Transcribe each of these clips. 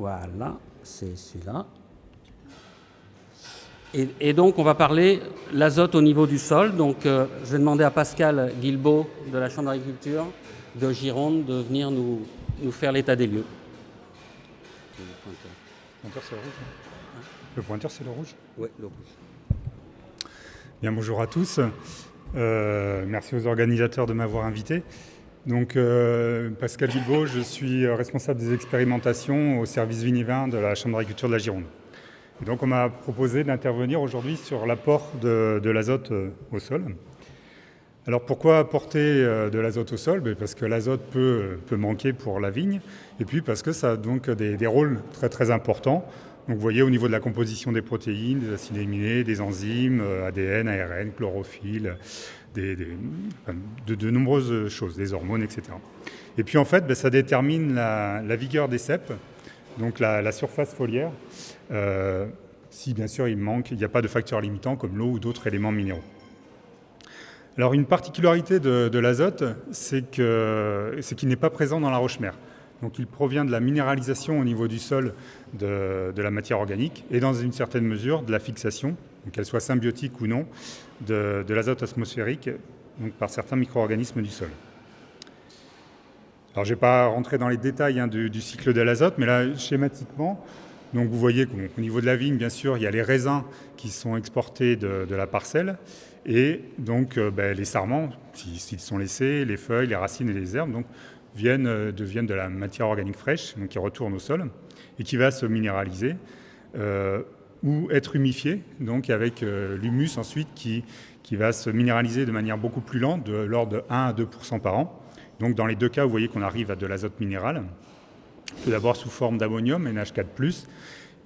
Voilà, c'est celui-là. Et donc, on va parler l'azote au niveau du sol. Donc, je vais demander à Pascal Guilbault de la Chambre d'agriculture de Gironde de venir nous faire l'état des lieux. Le pointeur, c'est le rouge. Le pointeur, c'est le rouge. Oui, le rouge. Bien, bonjour à tous. Merci aux organisateurs de m'avoir invité. Donc, Pascal Guilbault, je suis responsable des expérimentations au service vignes-vins de la Chambre d'agriculture de la Gironde. Et donc, on m'a proposé d'intervenir aujourd'hui sur l'apport de l'azote au sol. Alors, pourquoi apporter de l'azote au sol? Parce que l'azote peut manquer pour la vigne, et puis parce que ça a donc des rôles très très importants. Donc, vous voyez au niveau de la composition des protéines, des acides aminés, des enzymes, ADN, ARN, chlorophylle, de nombreuses choses, des hormones, etc. Et puis en fait, ça détermine la vigueur des ceps, donc la surface foliaire, si bien sûr il n'y a pas de facteurs limitants comme l'eau ou d'autres éléments minéraux. Alors une particularité de l'azote, c'est qu'il n'est pas présent dans la roche-mère. Donc il provient de la minéralisation au niveau du sol de la matière organique et dans une certaine mesure de la fixation, qu'elle soit symbiotique ou non, de l'azote atmosphérique donc par certains micro-organismes du sol. Alors je ne vais pas rentrer dans les détails du cycle de l'azote, mais là schématiquement, donc vous voyez qu'au niveau de la vigne, bien sûr, il y a les raisins qui sont exportés de la parcelle et donc les sarments, s'ils sont laissés, les feuilles, les racines et les herbes, donc, deviennent de la matière organique fraîche, donc qui retourne au sol et qui va se minéraliser ou être humifié, donc avec l'humus ensuite qui va se minéraliser de manière beaucoup plus lente, de l'ordre de 1 à 2% par an. Donc dans les deux cas, vous voyez qu'on arrive à de l'azote minéral, tout d'abord sous forme d'ammonium, NH4+,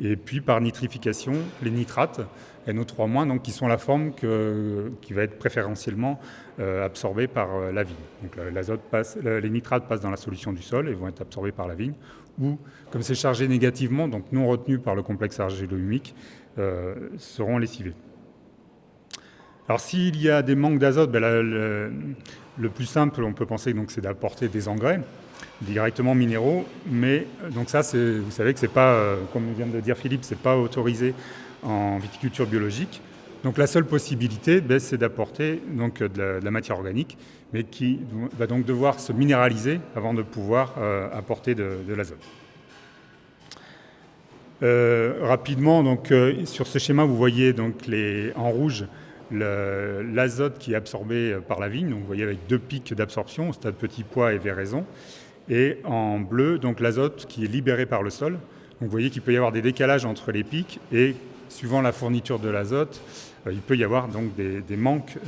et puis par nitrification, les nitrates, NO3-, donc qui sont la forme qui va être préférentiellement absorbée par la vigne. Donc les nitrates passent dans la solution du sol et vont être absorbés par la vigne, ou comme c'est chargé négativement, donc non retenu par le complexe argilo-humique, seront lessivés. Alors s'il y a des manques d'azote, le plus simple, on peut penser donc c'est d'apporter des engrais directement minéraux, mais donc ça, vous savez que c'est pas, comme vient de le dire Philippe, c'est pas autorisé en viticulture biologique. Donc la seule possibilité, c'est d'apporter donc de la matière organique, mais qui va donc devoir se minéraliser avant de pouvoir apporter de l'azote. Rapidement, donc sur ce schéma, vous voyez donc en rouge l'azote qui est absorbé par la vigne. Donc vous voyez avec deux pics d'absorption, au stade petit pois et véraison. Et en bleu, donc l'azote qui est libéré par le sol. Donc vous voyez qu'il peut y avoir des décalages entre les pics et suivant la fourniture de l'azote, il peut y avoir donc des manques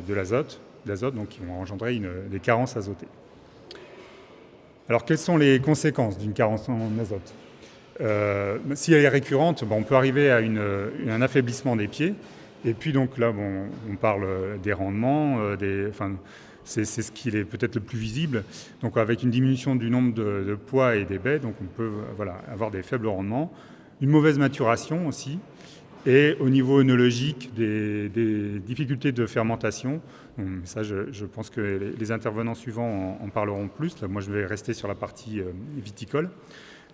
de l'azote, donc qui vont engendrer des carences azotées. Alors quelles sont les conséquences d'une carence en azote? Si elle est récurrente, on peut arriver à un affaiblissement des pieds. Et puis donc là, on parle des rendements, c'est ce qui est peut-être le plus visible. Donc avec une diminution du nombre de pois et des baies, donc on peut avoir des faibles rendements, une mauvaise maturation aussi, et au niveau œnologique, des difficultés de fermentation. Donc, ça, je pense que les intervenants suivants en parleront plus. Là, moi, je vais rester sur la partie viticole.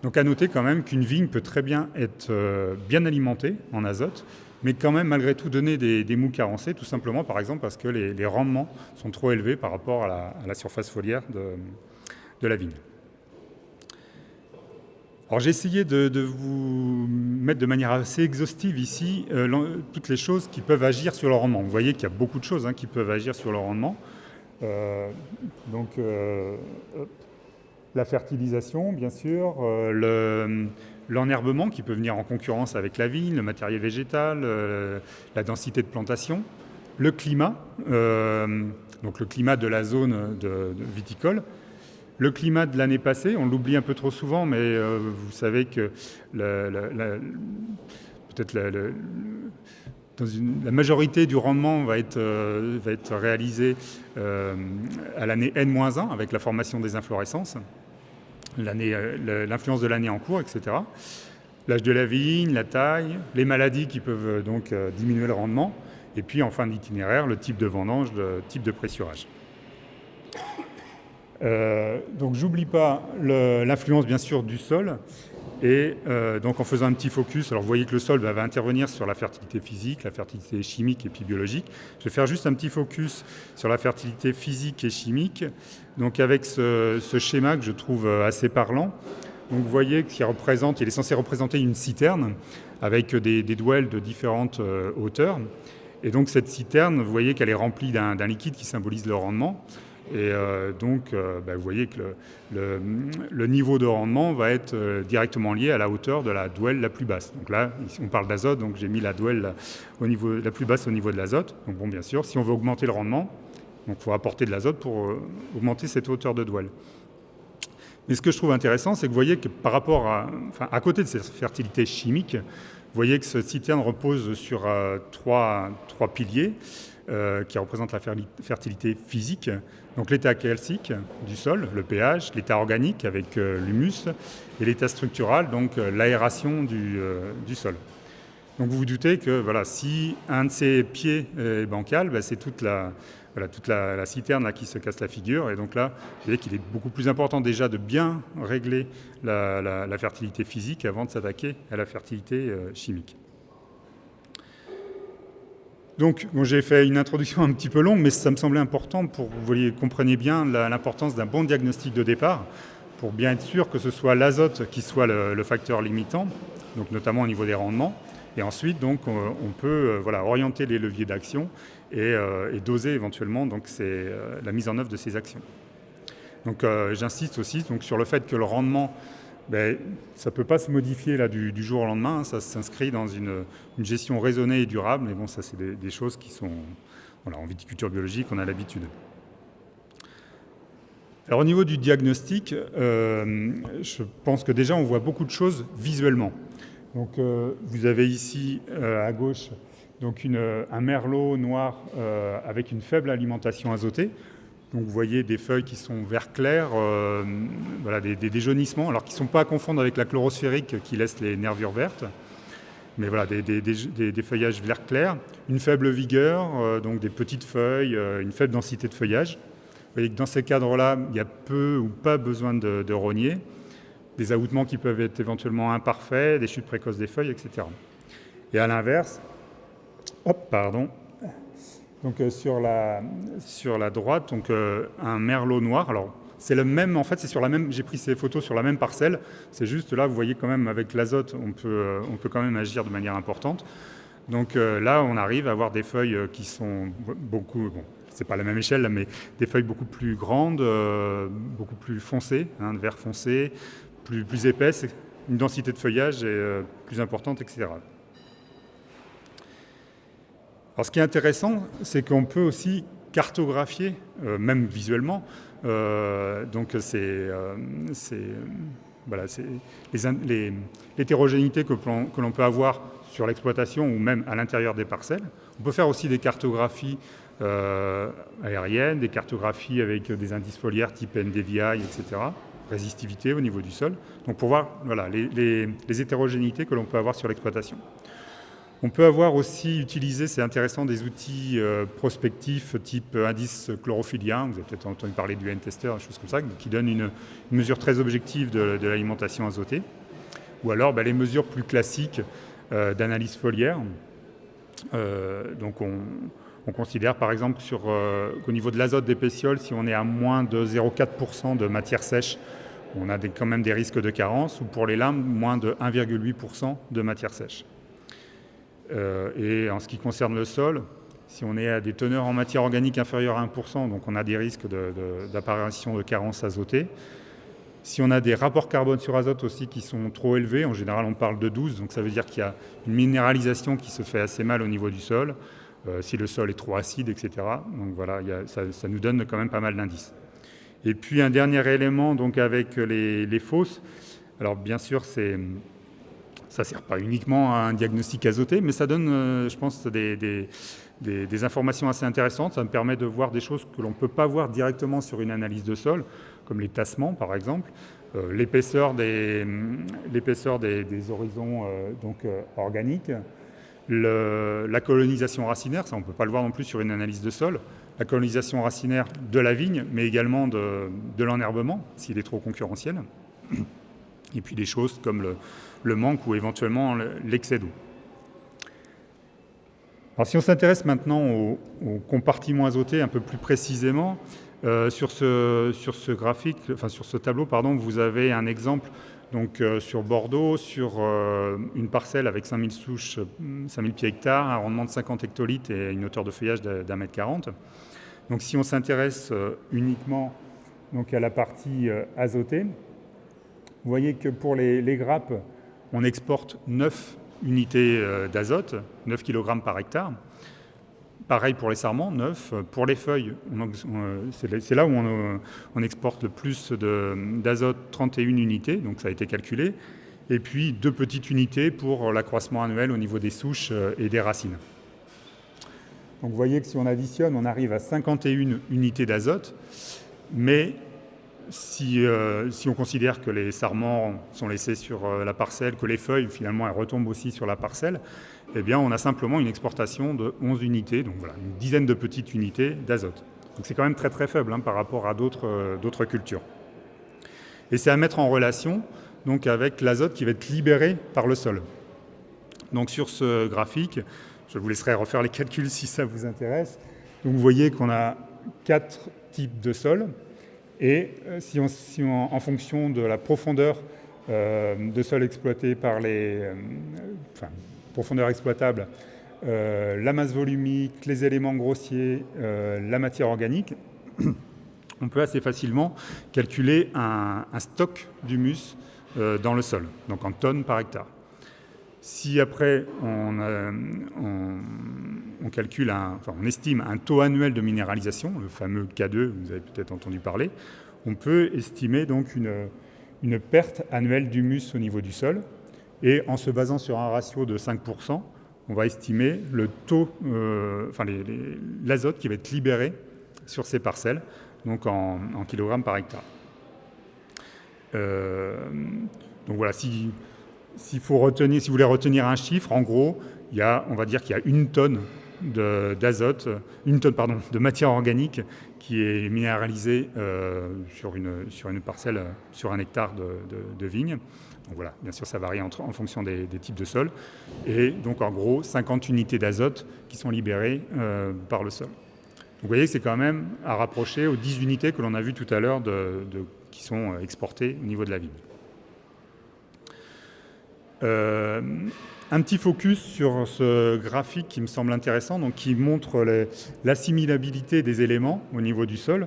Donc à noter quand même qu'une vigne peut très bien être bien alimentée en azote, mais quand même malgré tout donner des mous carencés, tout simplement par exemple parce que les rendements sont trop élevés par rapport à la surface foliaire de la vigne. Alors j'ai essayé de vous mettre de manière assez exhaustive ici toutes les choses qui peuvent agir sur le rendement. Vous voyez qu'il y a beaucoup de choses qui peuvent agir sur le rendement. La fertilisation, bien sûr, l'enherbement qui peut venir en concurrence avec la vigne, le matériel végétal, la densité de plantation, le climat, donc le climat de la zone de viticole, le climat de l'année passée, on l'oublie un peu trop souvent, mais vous savez que peut-être la majorité du rendement va être réalisée à l'année N-1 avec la formation des inflorescences, l'influence de l'année en cours, etc. L'âge de la vigne, la taille, les maladies qui peuvent donc diminuer le rendement, et puis en fin d'itinéraire, le type de vendange, le type de pressurage. Donc j'oublie pas l'influence bien sûr du sol. Et donc en faisant un petit focus, alors vous voyez que le sol va intervenir sur la fertilité physique, la fertilité chimique et puis biologique. Je vais faire juste un petit focus sur la fertilité physique et chimique, donc avec ce schéma que je trouve assez parlant. Donc vous voyez qu'il il est censé représenter une citerne avec des douelles de différentes hauteurs. Et donc cette citerne, vous voyez qu'elle est remplie d'un liquide qui symbolise le rendement. Et donc, vous voyez que le niveau de rendement va être directement lié à la hauteur de la douelle la plus basse. Donc là, ici, on parle d'azote, donc j'ai mis la douelle la plus basse au niveau de l'azote. Donc bon, bien sûr, si on veut augmenter le rendement, il faut apporter de l'azote pour augmenter cette hauteur de douelle. Mais ce que je trouve intéressant, c'est que vous voyez que par rapport à côté de cette fertilité chimique, vous voyez que cette citerne repose sur trois piliers. Qui représente la fertilité physique, donc l'état calcique du sol, le pH, l'état organique avec l'humus, et l'état structural, donc l'aération du sol. Donc vous vous doutez que si un de ces pieds est bancal, c'est toute la citerne là, qui se casse la figure. Et donc là, vous voyez qu'il est beaucoup plus important déjà de bien régler la fertilité physique avant de s'attaquer à la fertilité chimique. Donc, j'ai fait une introduction un petit peu longue, mais ça me semblait important pour que vous compreniez bien l'importance d'un bon diagnostic de départ, pour bien être sûr que ce soit l'azote qui soit le facteur limitant, donc notamment au niveau des rendements. Et ensuite, donc, on peut orienter les leviers d'action et doser éventuellement donc, la mise en œuvre de ces actions. Donc, j'insiste aussi donc, sur le fait que le rendement, ça ne peut pas se modifier là, du jour au lendemain, ça s'inscrit dans une gestion raisonnée et durable, mais bon, ça c'est des choses qui sont, en viticulture biologique, on a l'habitude. Alors au niveau du diagnostic, je pense que déjà on voit beaucoup de choses visuellement. Donc vous avez ici à gauche donc un merlot noir avec une faible alimentation azotée. Donc vous voyez des feuilles qui sont vert clair, des jaunissements, alors qui ne sont pas à confondre avec la chlorosphérique qui laisse les nervures vertes, mais voilà, des feuillages vert clair, une faible vigueur, donc des petites feuilles, une faible densité de feuillage. Vous voyez que dans ces cadres-là, il y a peu ou pas besoin de rogner, des aoutements qui peuvent être éventuellement imparfaits, des chutes précoces des feuilles, etc. Et à l'inverse, donc sur la droite, donc un merlot noir. Alors c'est le même, en fait, c'est sur la même. J'ai pris ces photos sur la même parcelle. C'est juste là, vous voyez quand même avec l'azote, on peut quand même agir de manière importante. Donc là, on arrive à avoir des feuilles qui sont beaucoup. Bon, c'est pas la même échelle, mais des feuilles beaucoup plus grandes, beaucoup plus foncées, de vert foncé, plus épaisses, une densité de feuillage plus importante, etc. Alors, ce qui est intéressant, c'est qu'on peut aussi cartographier, même visuellement, donc l'hétérogénéité que l'on peut avoir sur l'exploitation ou même à l'intérieur des parcelles. On peut faire aussi des cartographies aériennes, des cartographies avec des indices foliaires type NDVI, etc., résistivité au niveau du sol, donc pour voir les hétérogénéités que l'on peut avoir sur l'exploitation. On peut avoir aussi utilisé, c'est intéressant, des outils prospectifs type indice chlorophylien. Vous avez peut-être entendu parler du N-tester, des choses comme ça, qui donnent une mesure très objective de l'alimentation azotée. Ou alors les mesures plus classiques d'analyse foliaire. Donc on considère par exemple qu'au niveau de l'azote des pétioles, si on est à moins de 0,4% de matière sèche, on a quand même des risques de carence, ou pour les limbes, moins de 1,8% de matière sèche. Et en ce qui concerne le sol, si on est à des teneurs en matière organique inférieures à 1%, donc on a des risques d'apparition de carence azotée. Si on a des rapports carbone sur azote aussi qui sont trop élevés, en général on parle de 12, donc ça veut dire qu'il y a une minéralisation qui se fait assez mal au niveau du sol, si le sol est trop acide, etc. Donc voilà, ça nous donne quand même pas mal d'indices. Et puis un dernier élément donc avec les fosses, alors bien sûr ça ne sert pas uniquement à un diagnostic azoté, mais ça donne, je pense, des informations assez intéressantes. Ça me permet de voir des choses que l'on ne peut pas voir directement sur une analyse de sol, comme les tassements, par exemple, l'épaisseur des horizons organiques, la colonisation racinaire, ça on ne peut pas le voir non plus sur une analyse de sol, la colonisation racinaire de la vigne, mais également de l'enherbement, s'il est trop concurrentiel. Et puis des choses comme le manque ou éventuellement l'excès d'eau. Alors si on s'intéresse maintenant aux compartiments azotés un peu plus précisément, sur ce graphique, enfin sur ce tableau, pardon, vous avez un exemple donc, sur Bordeaux, sur une parcelle avec 5000 souches, 5000 pieds hectares, un rendement de 50 hectolitres et une hauteur de feuillage d'1,40 m. Donc si on s'intéresse uniquement donc, à la partie azotée, vous voyez que pour les grappes, on exporte 9 unités d'azote, 9 kg par hectare. Pareil pour les sarments, 9. Pour les feuilles, c'est là où on exporte le plus d'azote, 31 unités, donc ça a été calculé. Et puis 2 petites unités pour l'accroissement annuel au niveau des souches et des racines. Donc vous voyez que si on additionne, on arrive à 51 unités d'azote, mais si on considère que les sarments sont laissés sur la parcelle, que les feuilles, finalement, elles retombent aussi sur la parcelle, eh bien, on a simplement une exportation de 11 unités, donc voilà, une dizaine de petites unités d'azote. Donc c'est quand même très très faible par rapport à d'autres cultures. Et c'est à mettre en relation donc, avec l'azote qui va être libéré par le sol. Donc sur ce graphique, je vous laisserai refaire les calculs si ça vous intéresse. Donc vous voyez qu'on a 4 types de sols. Et en fonction de la profondeur de sol exploité par profondeur exploitable, la masse volumique, les éléments grossiers, la matière organique, on peut assez facilement calculer un stock d'humus dans le sol, donc en tonnes par hectare. Si après on calcule, on estime un taux annuel de minéralisation, le fameux K2, vous avez peut-être entendu parler, on peut estimer donc une perte annuelle d'humus au niveau du sol. Et en se basant sur un ratio de 5%, on va estimer le taux, l'azote qui va être libéré sur ces parcelles, donc en kilogrammes par hectare. Donc voilà, si vous voulez retenir un chiffre, en gros, on va dire qu'il y a 1 tonne d'azote, 1 tonne de matière organique qui est minéralisée sur une parcelle, sur un hectare de vigne. Donc voilà, bien sûr, ça varie en fonction des types de sols. Et donc, en gros, 50 unités d'azote qui sont libérées par le sol. Donc, vous voyez que c'est quand même à rapprocher aux 10 unités que l'on a vues tout à l'heure qui sont exportées au niveau de la vigne. Un petit focus sur ce graphique qui me semble intéressant, donc qui montre l'assimilabilité des éléments au niveau du sol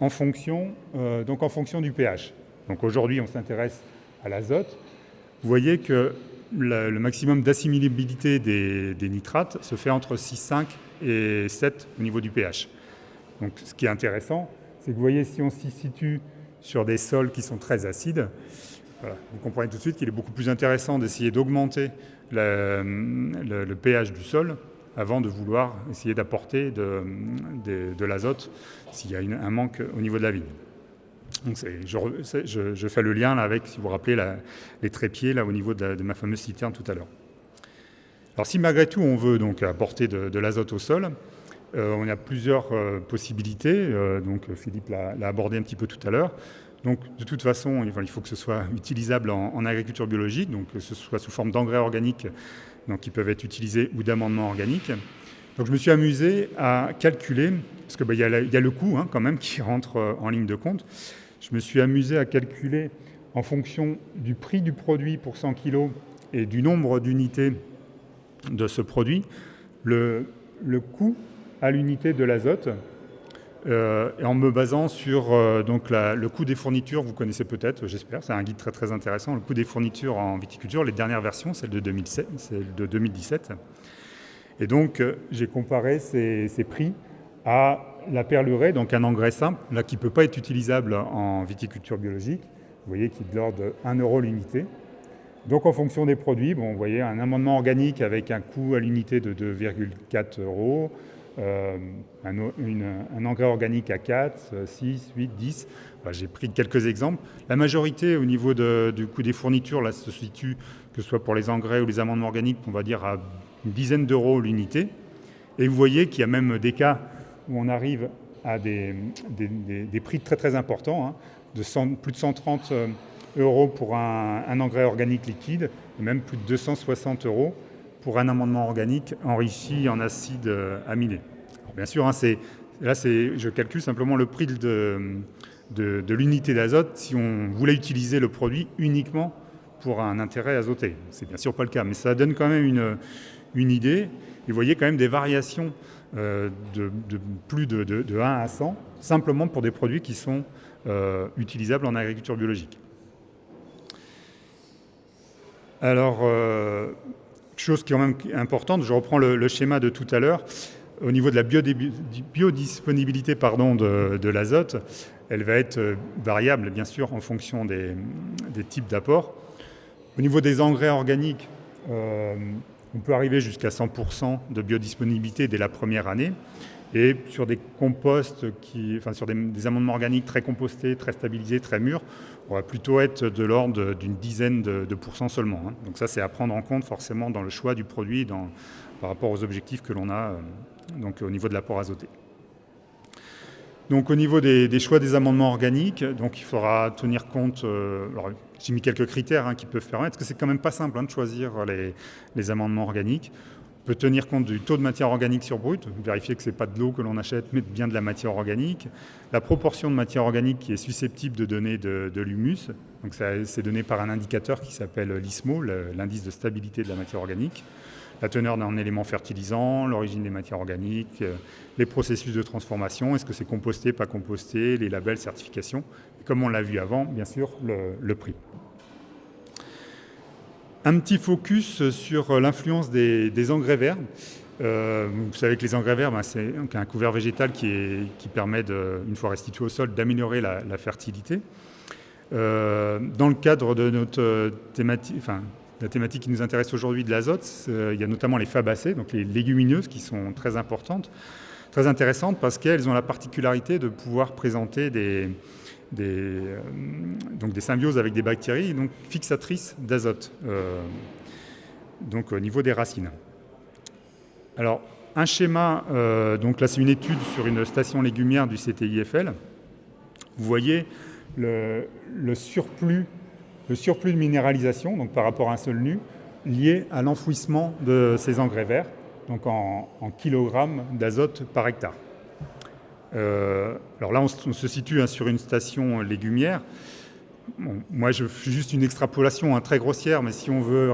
en fonction du pH. Donc aujourd'hui, on s'intéresse à l'azote. Vous voyez que le maximum d'assimilabilité des nitrates se fait entre 6,5 et 7 au niveau du pH. Donc ce qui est intéressant, c'est que vous voyez, si on s'y situe sur des sols qui sont très acides, voilà, vous comprenez tout de suite qu'il est beaucoup plus intéressant d'essayer d'augmenter le pH du sol avant de vouloir essayer d'apporter de l'azote s'il y a un manque au niveau de la vigne. Donc je fais le lien là avec, si vous vous rappelez, les trépieds là, au niveau de ma fameuse citerne tout à l'heure. Alors si malgré tout on veut donc apporter de l'azote au sol, on a plusieurs possibilités, donc Philippe l'a abordé un petit peu tout à l'heure. Donc, de toute façon, il faut que ce soit utilisable en agriculture biologique, donc que ce soit sous forme d'engrais organiques donc, qui peuvent être utilisés ou d'amendements organiques. Donc, je me suis amusé à calculer, parce qu'il y a le coût quand même qui rentre en ligne de compte. Je me suis amusé à calculer en fonction du prix du produit pour 100 kg et du nombre d'unités de ce produit, le coût à l'unité de l'azote. Et en me basant sur le coût des fournitures, vous connaissez peut-être, j'espère, c'est un guide très très intéressant, le coût des fournitures en viticulture, les dernières versions, celle de 2017. Et donc j'ai comparé ces prix à la perlurée, donc un engrais simple, là qui ne peut pas être utilisable en viticulture biologique, vous voyez qui est de l'ordre de 1 € l'unité. Donc en fonction des produits, vous voyez un amendement organique avec un coût à l'unité de 2,4 €, un engrais organique à 4, 6, 8, 10. Enfin, j'ai pris quelques exemples. La majorité au niveau du coût des fournitures là, se situe, que ce soit pour les engrais ou les amendements organiques, on va dire à une dizaine d'euros l'unité. Et vous voyez qu'il y a même des cas où on arrive à des prix très très importants, hein, plus de 130 € pour un engrais organique liquide, et même plus de 260 € pour un amendement organique enrichi en acide aminé. Alors bien sûr, hein, je calcule simplement le prix de l'unité d'azote si on voulait utiliser le produit uniquement pour un intérêt azoté. C'est bien sûr pas le cas, mais ça donne quand même une idée. Et vous voyez quand même des variations de plus de 1 à 100, simplement pour des produits qui sont utilisables en agriculture biologique. Alors, chose qui est quand même importante, je reprends le schéma de tout à l'heure, au niveau de la biodisponibilité de l'azote, elle va être variable, bien sûr, en fonction des types d'apports. Au niveau des engrais organiques, on peut arriver jusqu'à 100% de biodisponibilité dès la première année. Et sur des composts, sur des amendements organiques très compostés, très stabilisés, très mûrs, on va plutôt être de l'ordre d'une dizaine de pourcents seulement, hein. Donc ça, c'est à prendre en compte forcément dans le choix du produit, par rapport aux objectifs que l'on a donc, au niveau de l'apport azoté. Donc au niveau des choix des amendements organiques, donc il faudra tenir compte, alors j'ai mis quelques critères, hein, qui peuvent permettre, parce que c'est quand même pas simple, hein, de choisir les amendements organiques. On peut tenir compte du taux de matière organique sur brut, vérifier que ce n'est pas de l'eau que l'on achète, mais bien de la matière organique. La proportion de matière organique qui est susceptible de donner de l'humus, donc c'est donné par un indicateur qui s'appelle l'ISMO, l'indice de stabilité de la matière organique. La teneur en éléments fertilisants, l'origine des matières organiques, les processus de transformation, est-ce que c'est composté, pas composté, les labels, certifications, et comme on l'a vu avant, bien sûr, le prix. Un petit focus sur l'influence des engrais verts. Vous savez que les engrais verts, c'est un couvert végétal qui permet, une fois restitué au sol, d'améliorer la fertilité. Dans le cadre de notre thématique, la thématique qui nous intéresse aujourd'hui de l'azote, il y a notamment les fabacées, donc les légumineuses qui sont très importantes, très intéressantes parce qu'elles ont la particularité de pouvoir présenter des symbioses avec des bactéries donc fixatrices d'azote, donc au niveau des racines. Alors, un schéma, donc là c'est une étude sur une station légumière du CTIFL. Vous voyez le surplus de minéralisation, donc par rapport à un sol nu, lié à l'enfouissement de ces engrais verts, donc en kilogrammes d'azote par hectare. Alors là, on se situe, hein, sur une station légumière. Bon, moi, je fais juste une extrapolation, hein, très grossière, mais si on veut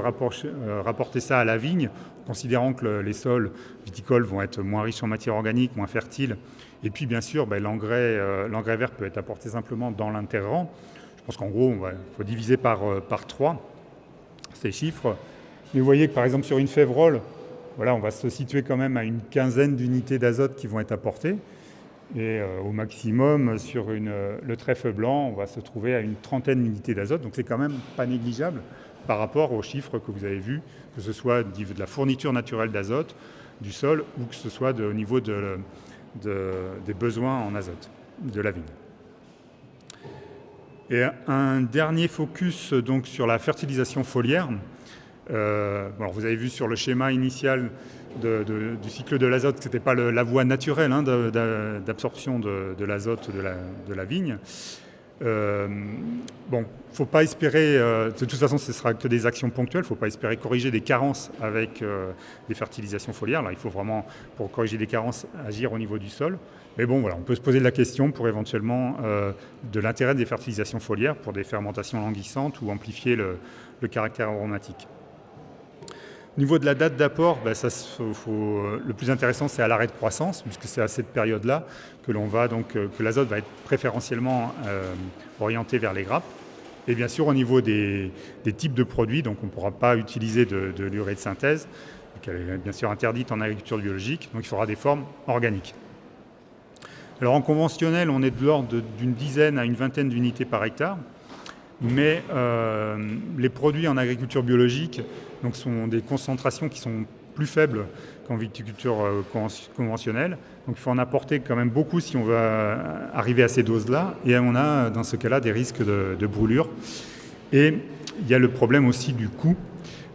rapporter ça à la vigne, considérant que les sols viticoles vont être moins riches en matière organique, moins fertiles, et puis bien sûr, l'engrais vert peut être apporté simplement dans l'interrang. Je pense qu'en gros, il faut diviser par 3 ces chiffres. Mais vous voyez que par exemple sur une févrole, on va se situer quand même à une quinzaine d'unités d'azote qui vont être apportées. Et au maximum, sur le trèfle blanc, on va se trouver à une trentaine d'unités d'azote. Donc c'est quand même pas négligeable par rapport aux chiffres que vous avez vus, que ce soit de la fourniture naturelle d'azote du sol ou que ce soit au niveau des besoins en azote de la vigne. Et un dernier focus donc sur la fertilisation foliaire. Vous avez vu sur le schéma initial du cycle de l'azote que ce n'était pas la voie naturelle, hein, d'absorption de l'azote de la vigne. Faut pas espérer, de toute façon ce ne sera que des actions ponctuelles, il ne faut pas espérer corriger des carences avec des fertilisations foliaires. Là, il faut vraiment, pour corriger des carences, agir au niveau du sol. Mais bon, on peut se poser la question pour éventuellement de l'intérêt des fertilisations foliaires pour des fermentations languissantes ou amplifier le caractère aromatique. Au niveau de la date d'apport, le plus intéressant, c'est à l'arrêt de croissance, puisque c'est à cette période-là que l'azote va être préférentiellement orienté vers les grappes. Et bien sûr, au niveau des types de produits, donc on ne pourra pas utiliser de l'urée de synthèse, qui est bien sûr interdite en agriculture biologique, donc il faudra des formes organiques. Alors en conventionnel, on est de l'ordre d'une dizaine à une vingtaine d'unités par hectare, mais les produits en agriculture biologique donc, sont des concentrations qui sont plus faibles qu'en viticulture conventionnelle. Donc il faut en apporter quand même beaucoup si on veut arriver à ces doses-là, et on a dans ce cas-là des risques de brûlure. Et il y a le problème aussi du coût.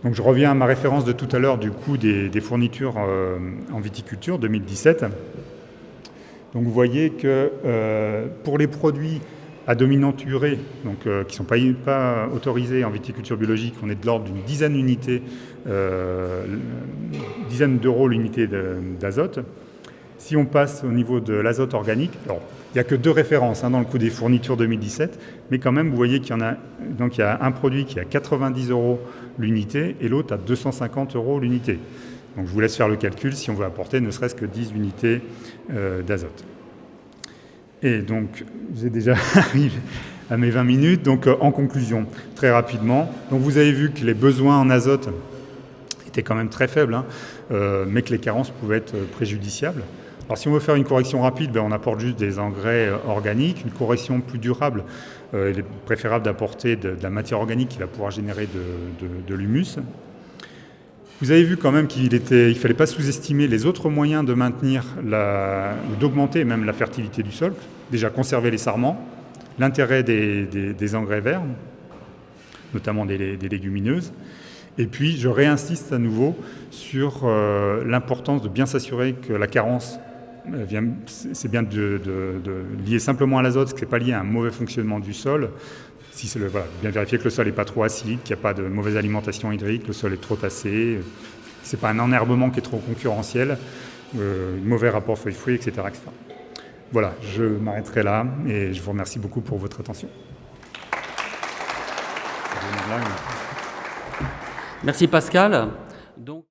Donc je reviens à ma référence de tout à l'heure du coût des fournitures en viticulture 2017. Donc vous voyez que pour les produits à dominante urée, donc, qui ne sont pas autorisés en viticulture biologique, on est de l'ordre d'une dizaine d'euros l'unité d'azote. Si on passe au niveau de l'azote organique, alors il n'y a que 2 références dans le coût des fournitures 2017, mais quand même vous voyez qu'il y a un produit qui est à 90 euros l'unité et l'autre à 250 euros l'unité. Donc je vous laisse faire le calcul si on veut apporter ne serait-ce que 10 unités d'azote. Et donc j'ai déjà arrivé à mes 20 minutes, donc en conclusion, très rapidement, donc vous avez vu que les besoins en azote étaient quand même très faibles, mais que les carences pouvaient être préjudiciables. Alors si on veut faire une correction rapide, on apporte juste des engrais organiques. Une correction plus durable, il est préférable d'apporter de la matière organique qui va pouvoir générer de l'humus. Vous avez vu quand même qu'il ne fallait pas sous-estimer les autres moyens de maintenir ou d'augmenter même la fertilité du sol. Déjà conserver les sarments, l'intérêt des engrais verts, notamment des légumineuses. Et puis je réinsiste à nouveau sur l'importance de bien s'assurer que la carence c'est bien de lier simplement à l'azote, ce qui n'est pas lié à un mauvais fonctionnement du sol. Bien vérifier que le sol n'est pas trop acide, qu'il n'y a pas de mauvaise alimentation hydrique, le sol est trop tassé, ce n'est pas un enherbement qui est trop concurrentiel, mauvais rapport feuilles-fruits, etc., etc. Voilà, je m'arrêterai là et je vous remercie beaucoup pour votre attention. Merci Pascal. Donc...